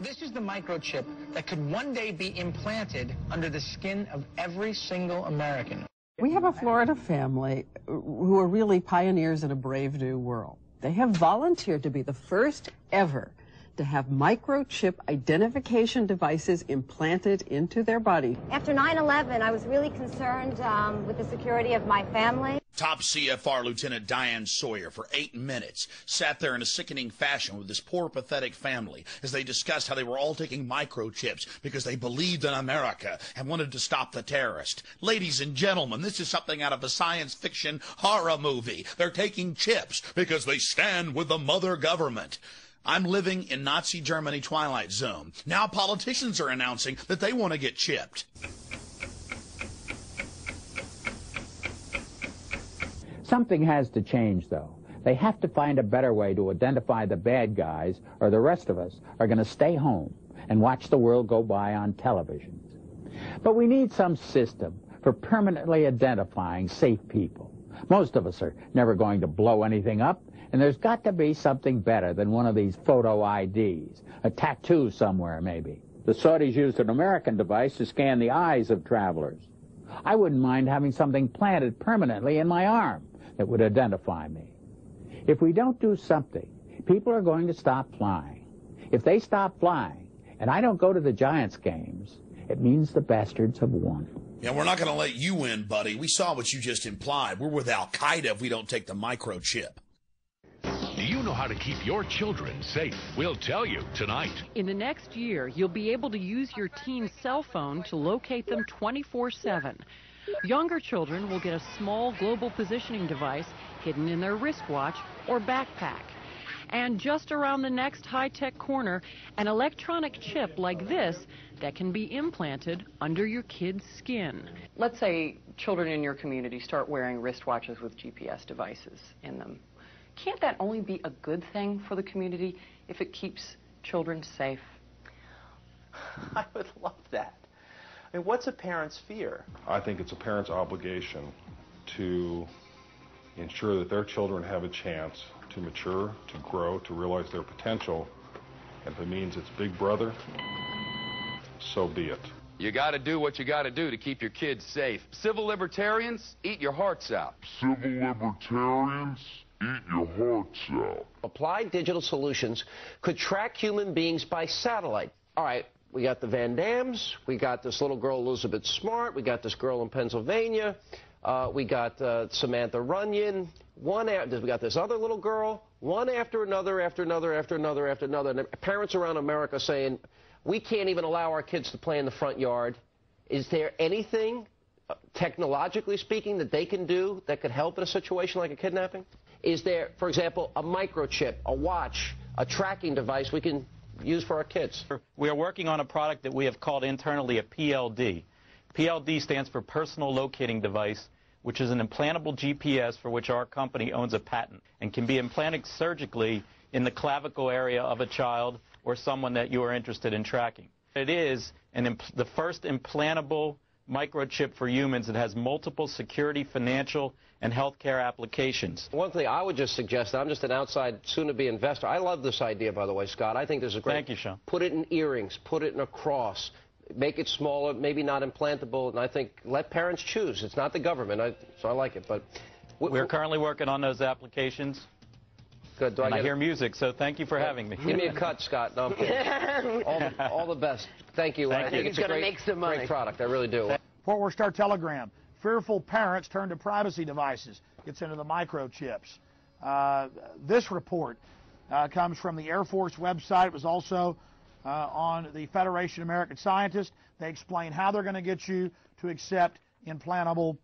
This is the microchip that could one day be implanted under the skin of every single American. We have a Florida family who are really pioneers in a brave new world. They have volunteered to be the first ever to have microchip identification devices implanted into their body. After 9/11, I was really concerned with the security of my family. Top CFR Lieutenant Diane Sawyer, for 8 minutes, sat there in a sickening fashion with this poor, pathetic family as they discussed how they were all taking microchips because they believed in America and wanted to stop the terrorists. Ladies and gentlemen, this is something out of a science fiction horror movie. They're taking chips because they stand with the mother government. I'm living in Nazi Germany Twilight Zone. Now politicians are announcing that they want to get chipped. Something has to change, though. They have to find a better way to identify the bad guys, or the rest of us are going to stay home and watch the world go by on television. But we need some system for permanently identifying safe people. Most of us are never going to blow anything up, and there's got to be something better than one of these photo IDs, a tattoo somewhere maybe. The Saudis used an American device to scan the eyes of travelers. I wouldn't mind having something planted permanently in my arm that would identify me. If we don't do something, people are going to stop flying. If they stop flying, and I don't go to the Giants games, it means the bastards have won. Yeah, we're not going to let you win, buddy. We saw what you just implied. We're with Al-Qaeda if we don't take the microchip. Do you know how to keep your children safe? We'll tell you tonight. In the next year, you'll be able to use your teen's cell phone to locate them 24/7. Younger children will get a small global positioning device hidden in their wristwatch or backpack. And just around the next high-tech corner, an electronic chip like this that can be implanted under your kid's skin. Let's say children in your community start wearing wristwatches with GPS devices in them. Can't that only be a good thing for the community if it keeps children safe? I would love that. I mean, what's a parent's fear? I think it's a parent's obligation to ensure that their children have a chance to mature, to grow, to realize their potential. And if it means it's Big Brother, so be it. You got to do what you got to do to keep your kids safe. Civil libertarians, eat your hearts out. Civil libertarians, eat your hearts out. Applied digital solutions could track human beings by satellite. All right, we got the Van Dams, we got this little girl Elizabeth Smart, we got this girl in Pennsylvania, we got Samantha Runyon, we got this other little girl, one after another, after another, after another, after another. And parents around America saying, we can't even allow our kids to play in the front yard. Is there anything, technologically speaking, that they can do that could help in a situation like a kidnapping? Is there, for example, a microchip, a watch, a tracking device we can use for our kids? We are working on a product that we have called internally a PLD. PLD stands for Personal Locating Device, which is an implantable GPS for which our company owns a patent and can be implanted surgically in the clavicle area of a child or someone that you are interested in tracking. It is the first implantable microchip for humans that has multiple security, financial, and healthcare applications. One thing I would just suggest, I'm just an outside, soon-to-be investor. I love this idea, by the way, Scott. I think this is great. Thank you, Sean. Put it in earrings, put it in a cross, make it smaller, maybe not implantable, and I think let parents choose. It's not the government, so I like it. But we're currently working on those applications. Good. I hear music, so thank you for having me. Give me a cut, Scott. No, I'm kidding. all the best. Thank you. Thank you. I think it's a great product. I really do. Fort Worth Star Telegram. Fearful parents turn to privacy devices. Gets into the microchips. This report comes from the Air Force website. It was also on the Federation of American Scientists. They explain how they're going to get you to accept implantable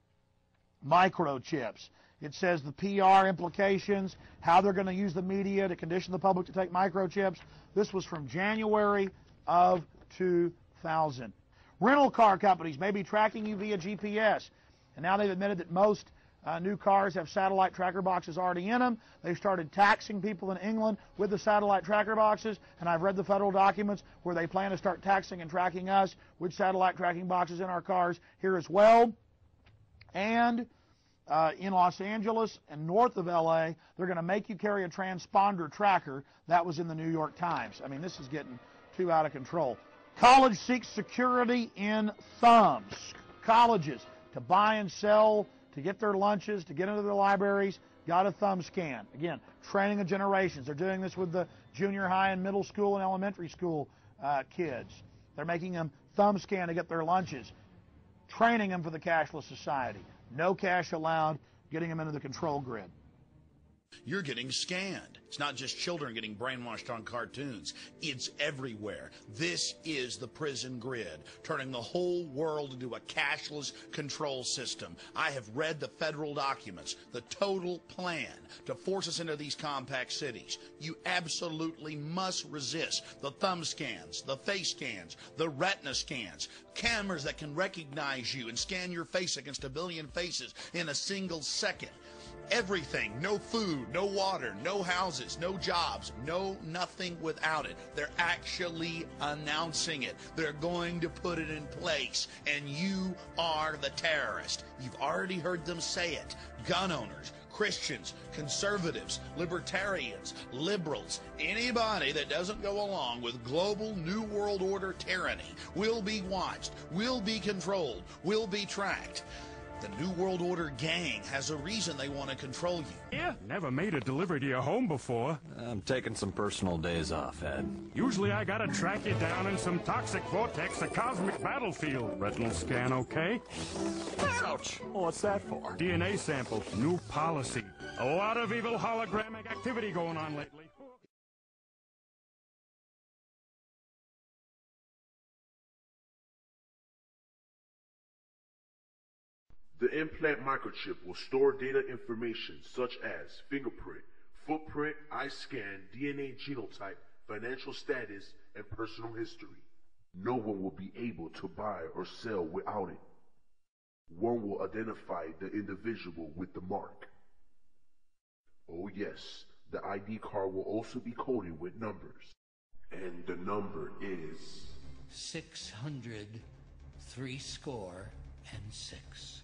microchips. It says the PR implications, how they're going to use the media to condition the public to take microchips. This was from January of 2000. Rental car companies may be tracking you via GPS. And now they've admitted that most new cars have satellite tracker boxes already in them. They've started taxing people in England with the satellite tracker boxes. And I've read the federal documents where they plan to start taxing and tracking us with satellite tracking boxes in our cars here as well. And in Los Angeles and north of LA, they're going to make you carry a transponder tracker. That was in the New York Times. I mean, this is getting too out of control. College seeks security in thumbs. Colleges, to buy and sell, to get their lunches, to get into their libraries, got a thumb scan. Again, training of generations. They're doing this with the junior high and middle school and elementary school kids. They're making them thumb scan to get their lunches, training them for the cashless society. No cash allowed, getting them into the control grid. You're getting scanned. It's not just children getting brainwashed on cartoons. It's everywhere. This is the prison grid, turning the whole world into a cashless control system. I have read the federal documents, the total plan to force us into these compact cities. You absolutely must resist the thumb scans, the face scans, the retina scans, cameras that can recognize you and scan your face against 1 billion faces in a single second. Everything, no food, no water, no houses, no jobs, no nothing without it. They're actually announcing it. They're going to put it in place, and you are the terrorist. You've already heard them say it. Gun owners, Christians, conservatives, libertarians, liberals, anybody that doesn't go along with global New World Order tyranny will be watched, will be controlled, will be tracked. The New World Order gang has a reason they want to control you. Yeah, never made a delivery to your home before. I'm taking some personal days off, Ed. Usually I gotta track you down in some toxic vortex, a cosmic battlefield. Retinal scan, okay? Ouch! What's that for? DNA sample, new policy. A lot of evil hologramic activity going on lately. The implant microchip will store data information such as fingerprint, footprint, eye scan, DNA genotype, financial status, and personal history. No one will be able to buy or sell without it. One will identify the individual with the mark. Oh yes, the ID card will also be coded with numbers. And the number is 666.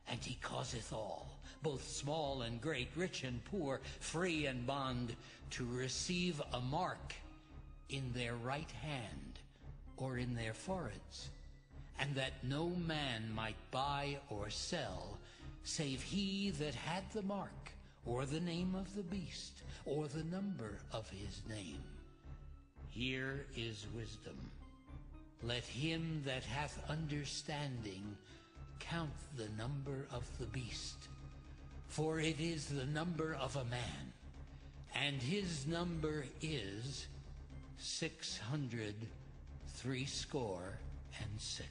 And he causeth all, both small and great, rich and poor, free and bond, to receive a mark in their right hand or in their foreheads, and that no man might buy or sell, save he that had the mark, or the name of the beast, or the number of his name. Here is wisdom. Let him that hath understanding count the number of the beast, for it is the number of a man, and his number is 666.